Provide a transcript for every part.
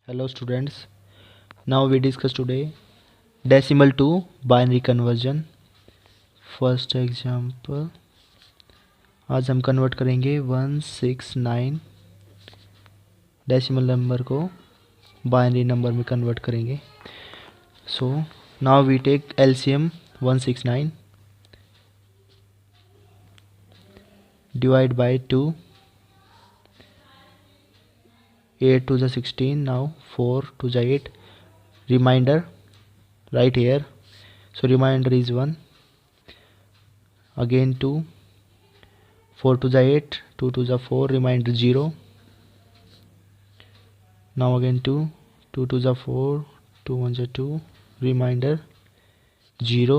Hello students, now we discuss today decimal to binary conversion. First example, आज हम convert करेंगे 169 decimal number को binary number में convert करेंगे. So now we take LCM 169 divide by 2, 8 to the 16, now 4 to the 8, remainder right here, so remainder is 1, again 2, 4 to the 8, 2 to the 4, remainder 0, now again 2, 2 to the 4, 2 1 the 2, remainder 0,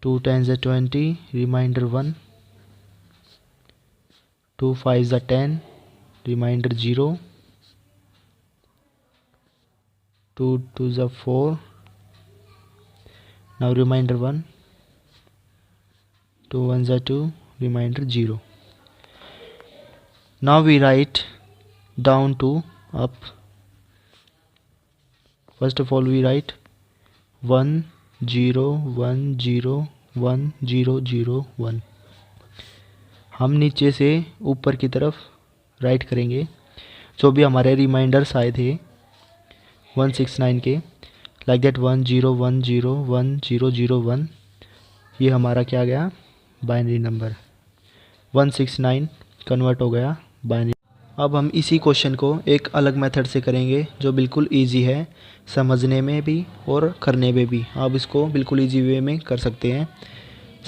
2 10 the 20, remainder 1, 2 5 the 10, remainder 0, 2 to the 4, now remainder 1, 2 1 the 2, remainder 0. Now we write down to up. First of all we write 1 0 1 0 1 0 0 1. हम नीचे से ऊपर की तरफ right करेंगे जो भी हमारे रिमाइंडर्स आए थे 169 के, लाइक दैट 1 0 1 0 1 0 0 1. ये हमारा क्या गया, बाइनरी नंबर 169 कन्वर्ट हो गया बाइनरी. अब हम इसी क्वेश्चन को एक अलग मेथड से करेंगे जो बिल्कुल इजी है समझने में भी और करने में भी. आप इसको बिल्कुल इजी वे में कर सकते हैं.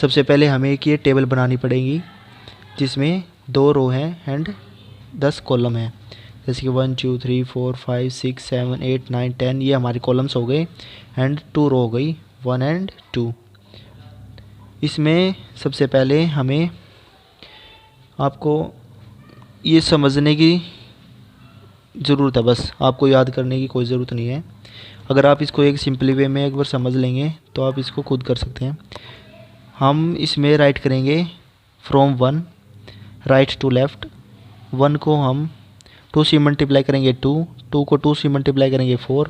सबसे पहले हमें एक ये टेबल बनानी पड़ेगी जिसमें 2 रो हैं एंड 10 कॉलम हैं. जैसे कि 1 2 3 4 5 6 7 8 9 10, ये हमारे कॉलम्स हो गए एंड 2 रो हो गई 1 एंड 2. इसमें सबसे पहले हमें आपको ये समझने की ज़रूरत है, बस आपको याद करने की कोई ज़रूरत नहीं है. अगर आप इसको एक सिंपली वे में एक बार समझ लेंगे तो आप इसको खुद कर सकते हैं. हम इसमें राइट करेंगे फ्रॉम 1 राइट टू लेफ़्ट. 1 को हम 2 से मल्टीप्लाई करेंगे 2, 2 को 2 से मल्टीप्लाई करेंगे 4,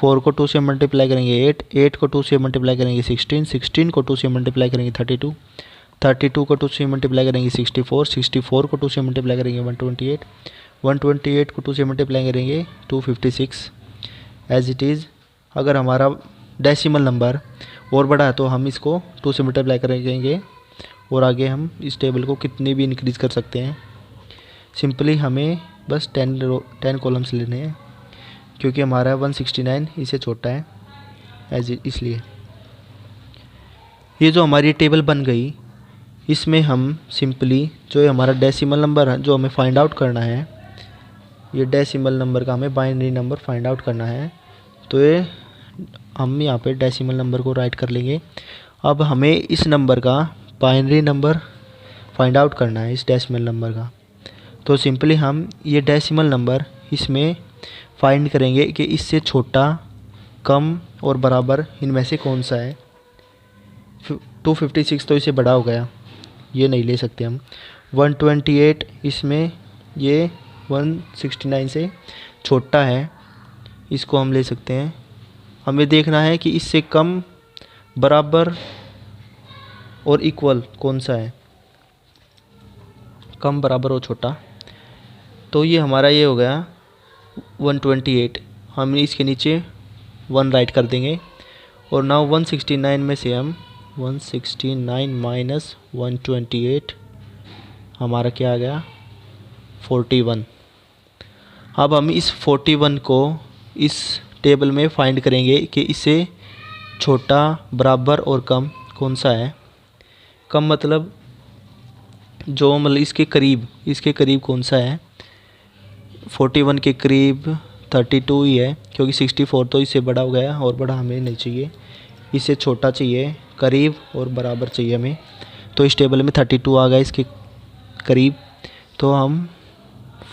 4 को 2 से मल्टीप्लाई करेंगे 8, 8 को 2 से मल्टीप्लाई करेंगे 16, 16 को 2 से मल्टीप्लाई करेंगे 32, 32 को 2 से मल्टीप्लाई करेंगे 64, 64 को 2 से मल्टीप्लाई करेंगे 128, 128 को 2 से मल्टीप्लाई करेंगे 256. एज इट इज़ अगर हमारा डेसिमल नंबर और बड़ा है तो हम इसको 2 से मल्टीप्लाई करेंगे और आगे हम इस टेबल को कितनी भी इंक्रीज़ कर सकते हैं. सिंपली हमें बस 10 कॉलम्स लेने हैं क्योंकि हमारा 169 इससे छोटा है इसलिए. ये जो हमारी टेबल बन गई इसमें हम सिंपली जो हमारा डेसिमल नंबर है जो हमें फाइंड आउट करना है, ये डेसिमल नंबर का हमें बाइनरी नंबर फाइंड आउट करना है, तो ये हम यहाँ पे डेसिमल नंबर को राइट कर लेंगे. अब हमें इस नंबर का बाइनरी नंबर फाइंड आउट करना है इस डेसिमल नंबर का. तो सिंपली हम ये डेसिमल नंबर इसमें फाइंड करेंगे कि इससे छोटा, कम और बराबर इनमें से कौन सा है. 256 तो इससे बड़ा हो गया, ये नहीं ले सकते हम. 128 इसमें ये 169 से छोटा है, इसको हम ले सकते हैं. हमें देखना है कि इससे कम, बराबर और इक्वल कौन सा है, कम, बराबर और छोटा. तो ये हमारा ये हो गया 128. हम इसके नीचे 1 राइट कर देंगे और नाउ 169 में से हम 169 माइनस 128 हमारा क्या आ गया 41. अब हम इस 41 को इस टेबल में फाइंड करेंगे कि इससे छोटा, बराबर और कम कौन सा है. कम मतलब जो मतलब इसके करीब कौन सा है. 41 के करीब 32 ही है क्योंकि 64 तो इससे बड़ा हो गया और बड़ा हमें नहीं चाहिए, इससे छोटा चाहिए, करीब और बराबर चाहिए हमें. तो इस टेबल में 32 आ गया इसके करीब, तो हम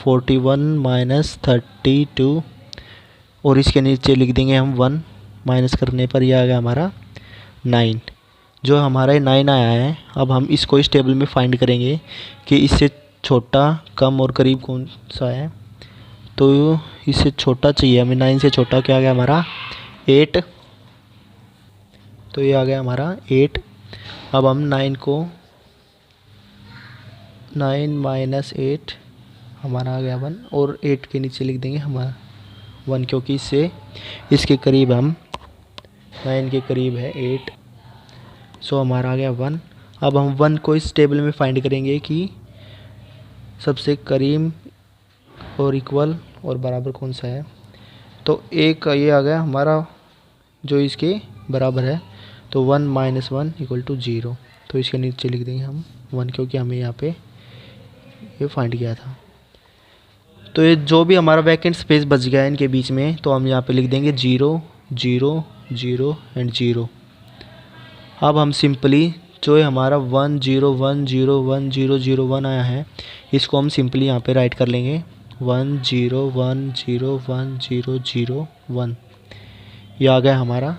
41 माइनस 32 और इसके नीचे लिख देंगे हम 1. माइनस करने पर यह आ गया हमारा 9. जो हमारा 9 आया है, अब हम इसको इस टेबल में फाइंड करेंगे कि इससे छोटा, कम और करीब कौन सा है. तो इससे छोटा चाहिए हमें, 9 से छोटा क्या आ गया हमारा 8, तो ये आ गया हमारा 8। अब हम 9 को 9 माइनस 8 हमारा आ गया 1, और 8 के नीचे लिख देंगे हमारा 1, क्योंकि इससे इसके करीब हम 9 के करीब है 8, सो हमारा आ गया 1। अब हम 1 को इस टेबल में फाइंड करेंगे कि सबसे करीब और इक्वल और बराबर कौन सा है। तो एक ये आ गया हमारा जो इसके बराबर है, तो 1 माइनस 1 इक्वल टू 0, तो इसके नीचे लिख देंगे हम 1, क्योंकि हमें यहाँ पे ये फाइंड किया था। तो ये जो भी हमारा वैकेंट स्पेस बच गया है इनके बीच में, तो हम यहाँ पे लिख देंगे 0 0 0 एंड 0। अब हम सिंपली जो है हमारा 1 0 1 0 1 0 0 1 आया है, इसको हम सिंपली यहाँ पे राइट कर लेंगे 1 0 1 0 1 0 0 1। ये आ गया हमारा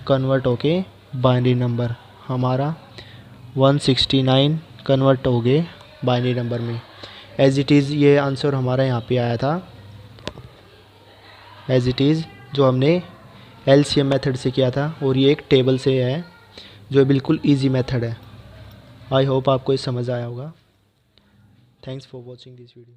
कन्वर्ट होके बाइनरी नंबर, हमारा 169 कन्वर्ट हो गए बाइनरी नंबर में। एज इट इज़ ये आंसर हमारा यहाँ पे आया था, एज इट इज़ जो हमने LCM मेथड से किया था, और ये एक टेबल से है जो बिल्कुल इजी मेथड है। आई होप आपको ये समझ आया होगा। Thanks for watching this video.